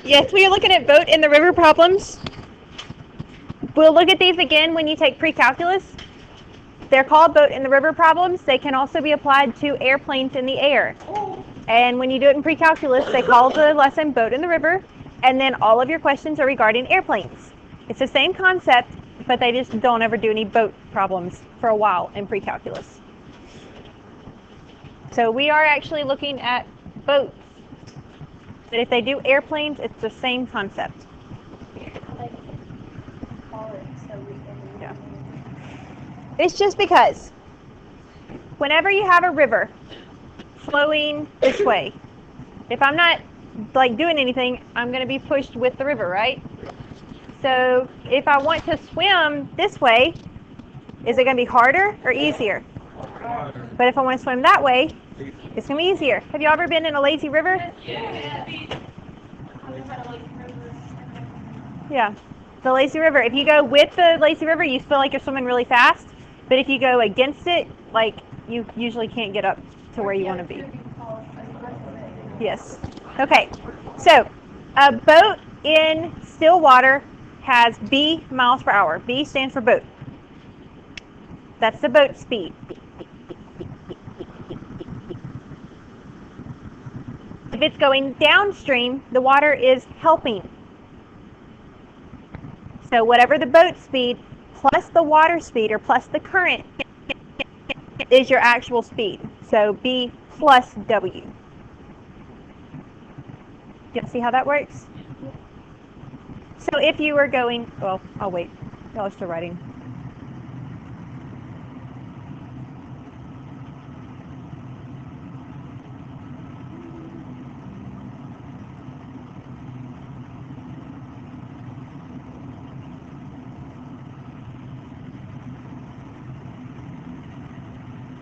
Yes, we are looking at boat in the river problems. We'll look at these again when you take pre-calculus. They're called boat in the river problems. They can also be applied to airplanes in the air. And when you do it in pre-calculus, they call the lesson boat in the river, and then all of your questions are regarding airplanes. It's the same concept, but they just don't ever do any boat problems for a while in pre-calculus. So we are actually looking at boats. But if they do airplanes, it's the same concept. Yeah. It's just because whenever you have a river flowing this way, if I'm not like doing anything, I'm going to be pushed with the river, right? So if I want to swim this way, is it going to be harder or easier? But if I want to swim that way, it's going to be easier. Have you ever been in a lazy river? Yeah. The lazy river. If you go with the lazy river, you feel like you're swimming really fast. But if you go against it, like you usually can't get up to where you want to be. Yes. Okay. So a boat in still water has B miles per hour. B stands for boat. That's the boat speed. If it's going downstream, the water is helping. So whatever the boat speed plus the water speed or plus the current is your actual speed. So B plus W. Do you see how that works? So if you were going, well, I'll wait. Y'all are still writing.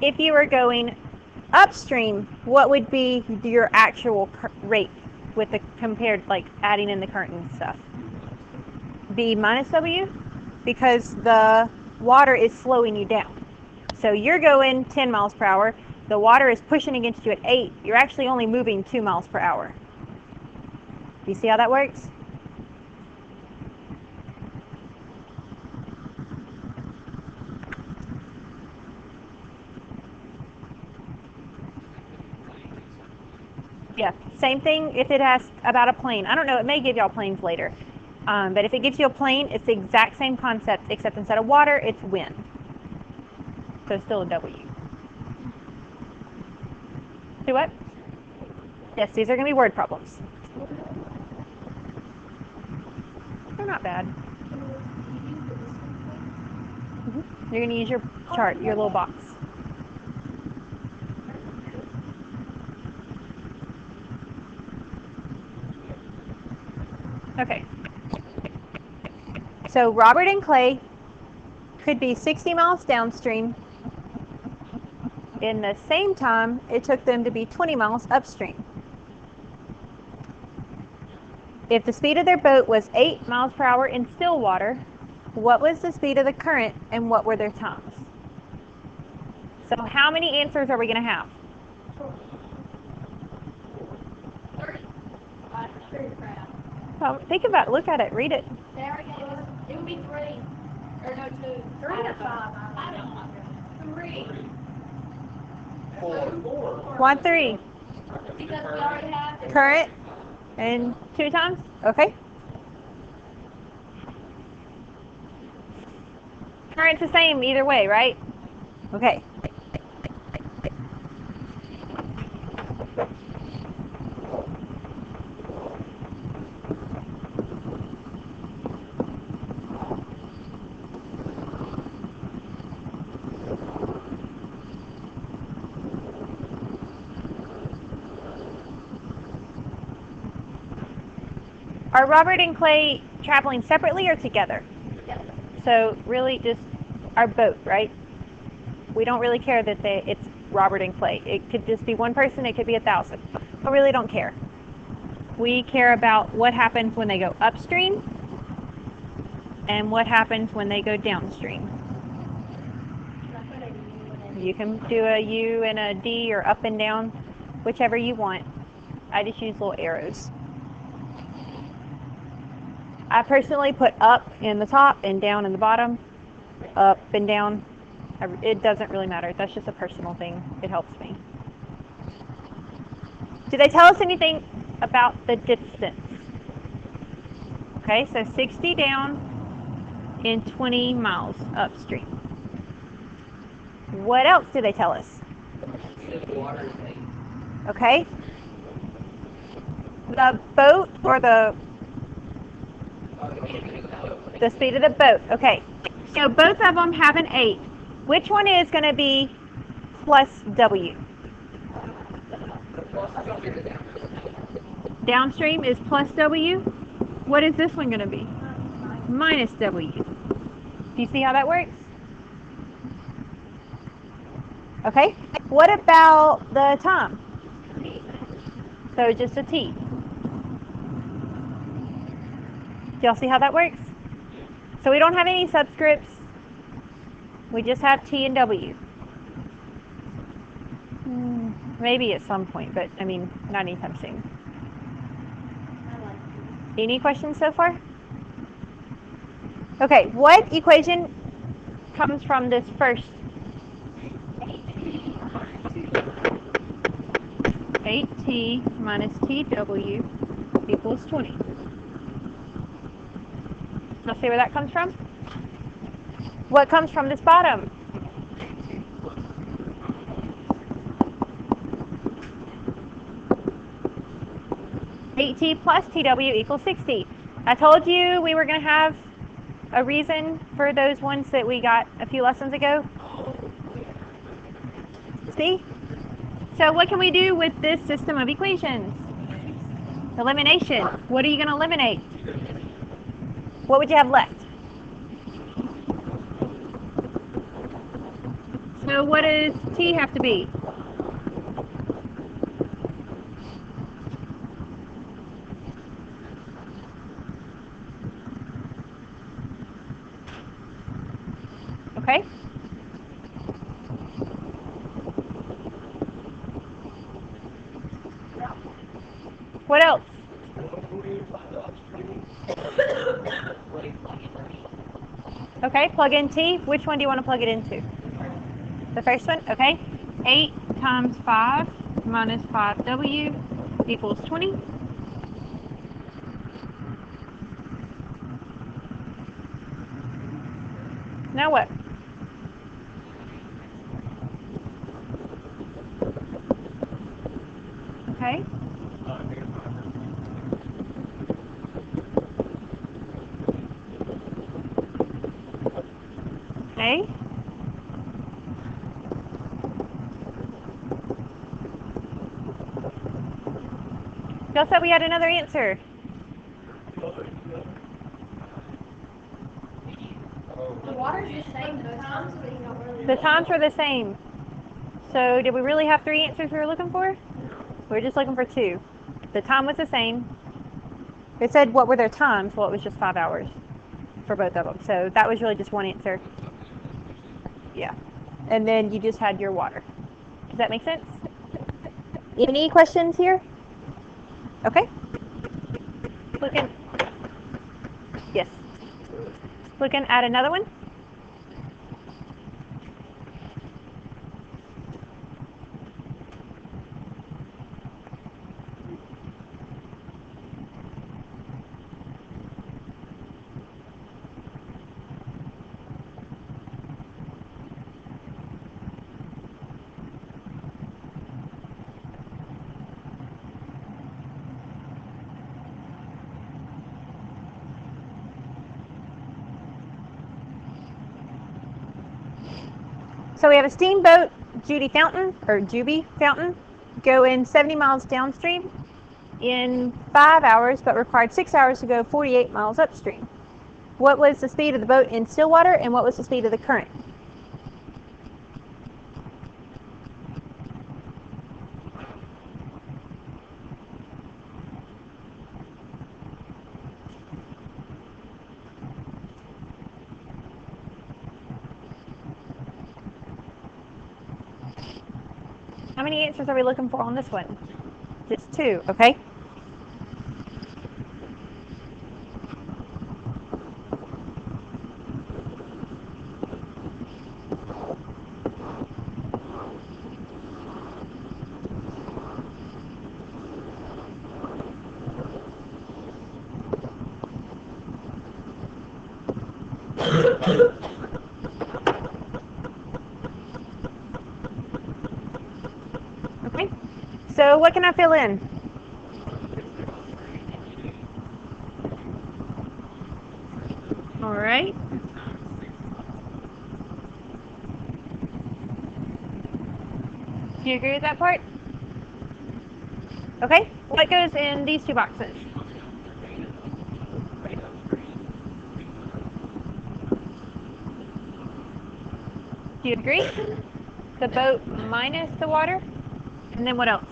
If you were going upstream, what would be your actual rate with the compared, like adding in the current and stuff? B minus W, because the water is slowing you down. So you're going 10 miles per hour. The water is pushing against you at 8. You're actually only moving 2 miles per hour. Do you see how that works? Yeah, same thing if it has about a plane. I don't know, it may give y'all planes later. But if it gives you a plane, it's the exact same concept, except instead of water, it's wind. So it's still a W. Do what? Yes, these are going to be word problems. They're not bad. You're going to use your chart, your little box. Okay. So Robert and Clay could be 60 miles downstream in the same time it took them to be 20 miles upstream. If the speed of their boat was 8 miles per hour in still water, what was the speed of the current and what were their times? So how many answers are we going to have? 30. Well, think about it. Look at it. Read it. It would be 3. Or no, 2. 3 or 5. I don't know. 3. 1, 3. Because we already have it. Current and 2 times? Okay. Current's the same either way, right? Okay. Are Robert and Clay traveling separately or together? Together. So really just our boat, right? We don't really care that it's Robert and Clay. It could just be one person, it could be 1,000. We really don't care. We care about what happens when they go upstream and what happens when they go downstream. You can do a U and a D or up and down, whichever you want. I just use little arrows. I personally put up in the top and down in the bottom, up and down. It doesn't really matter. That's just a personal thing. It helps me. Did they tell us anything about the distance? Okay, so 60 down and 20 miles upstream. What else did they tell us? Okay. The boat or the speed of the boat. Okay. So both of them have an 8. Which one is going to be plus W? Downstream is plus W. What is this one going to be? Minus W. Do you see how that works? Okay. What about the time? So just a T. Do y'all see how that works? So we don't have any subscripts. We just have T and W. Maybe at some point, but I mean, not anytime soon. Any questions so far? Okay, what equation comes from this first? 8T minus TW equals 20. Let's see where that comes from. What comes from this bottom? T plus TW equals 60. I told you we were going to have a reason for those ones that we got a few lessons ago. See? So what can we do with this system of equations? Elimination. What are you going to eliminate? What would you have left? So what does T have to be? Okay. What else? Okay, plug in T. Which one do you want to plug it into? The first one? Okay. 8 times 5 minus 5W equals 20. Now what? Okay. Okay. Y'all said we had another answer. The water's the same, the times but you don't really. The times were the same. So did we really have 3 answers we were looking for? We were just looking for 2. The time was the same. It said what were their times? Well, it was just 5 hours for both of them. So that was really just one answer. Yeah. And then you just had your water. Does that make sense? Any questions here? Okay. Looking. Yes. Looking at another one. So we have a steamboat, Judy Fountain, or Juby Fountain, going 70 miles downstream in 5 hours, but required 6 hours to go 48 miles upstream. What was the speed of the boat in still water, and what was the speed of the current? How many answers are we looking for on this one? Just 2, okay? So what can I fill in? All right. Do you agree with that part? Okay. What goes in these two boxes? Do you agree? The boat minus the water? And then what else?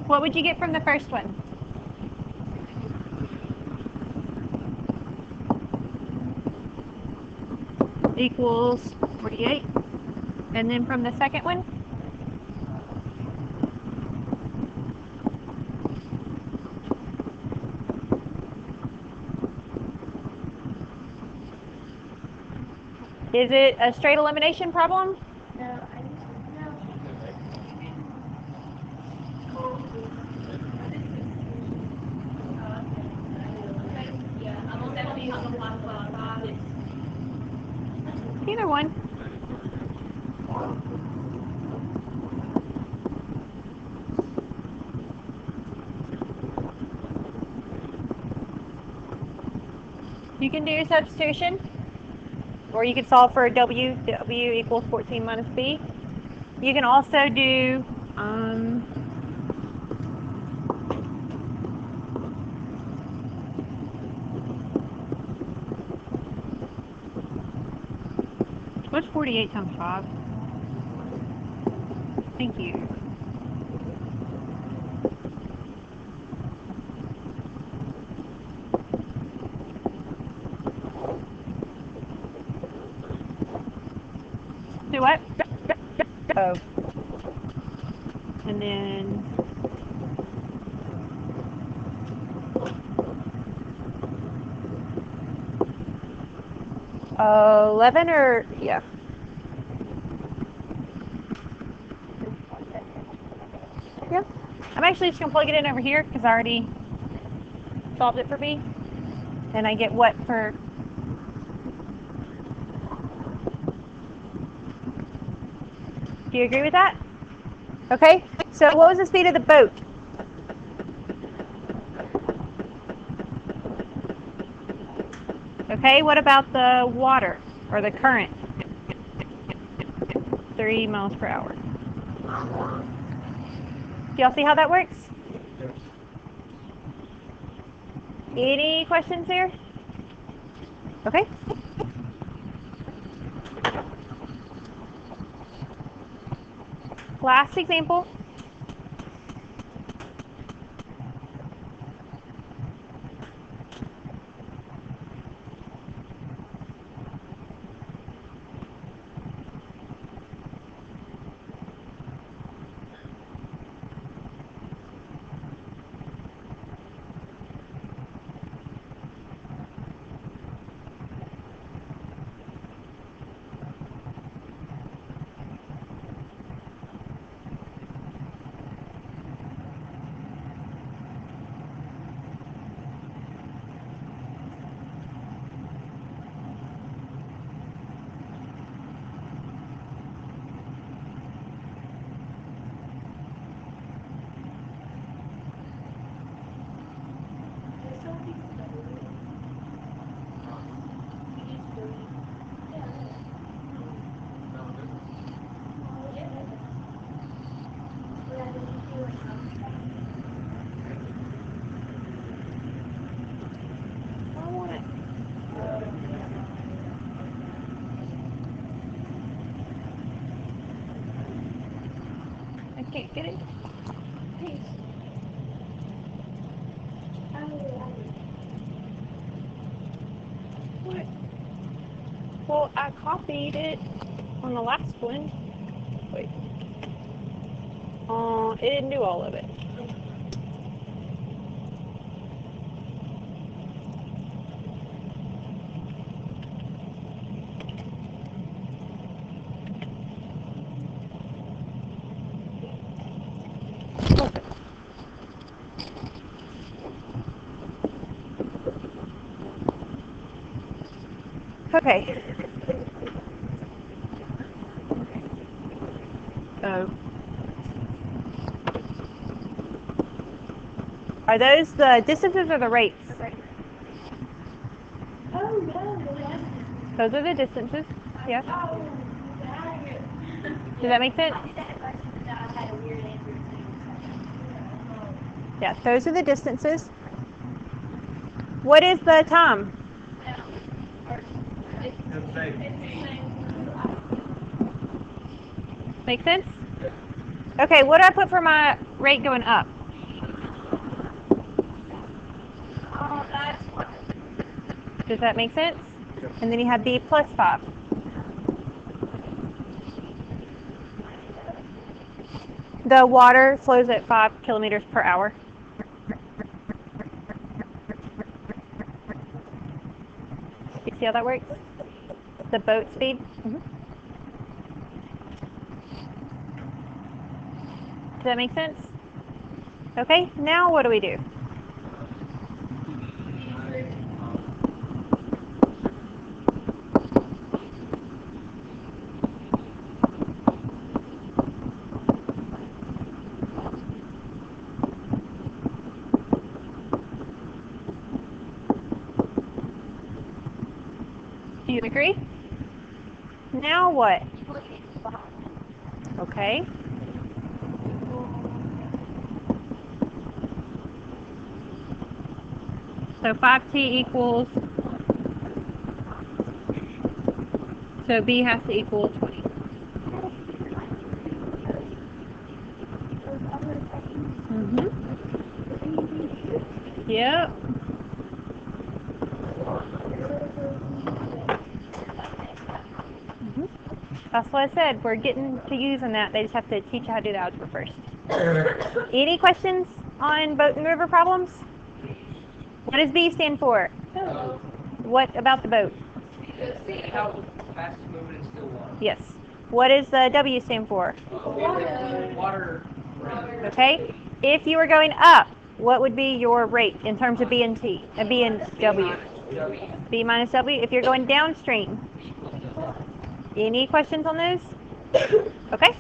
What would you get from the first one? Equals 48. And then from the second one? Is it a straight elimination problem? No, I no. Yeah, I'm definitely not the one for Either one. You can do your substitution, or you can solve for W. W equals 14 minus B. You can also do what's 48 times 5? Thank you. Do what? Oh. And then 11 or yeah. Yep. I'm actually just gonna plug it in over here because I already solved it for B. And I get what for? Do you agree with that? Okay. So what was the speed of the boat? Okay. What about the water or the current? 3 miles per hour. Do y'all see how that works? Any questions here? Okay. Last example. I can't get it. What? Well, I copied it on the last one. Wait. It didn't do all of it. Okay. Oh. Are those the distances or the rates? Oh, no. Those are the distances. Yeah. Oh, Does that make sense? I had a weird answer too. Yeah, those are the distances. What is the time? Make sense? Okay, what do I put for my rate going up? Oh, that's what. Does that make sense? And then you have B plus 5. The water flows at 5 kilometers per hour. You see how that works? The boat speed? Does that make sense? Okay, now what do we do? Do you agree? Now what? Okay. So 5t equals, so B has to equal 20. Yep. That's what I said. We're getting to using that. They just have to teach you how to do the algebra first. Any questions on boat and river problems? What does B stand for? What about the boat? How fast it's moving in still water. Yes. What does the W stand for? Water. Okay. If you were going up, what would be your rate in terms of B and T? B and W. B minus W. If you're going downstream. Any questions on those? Okay.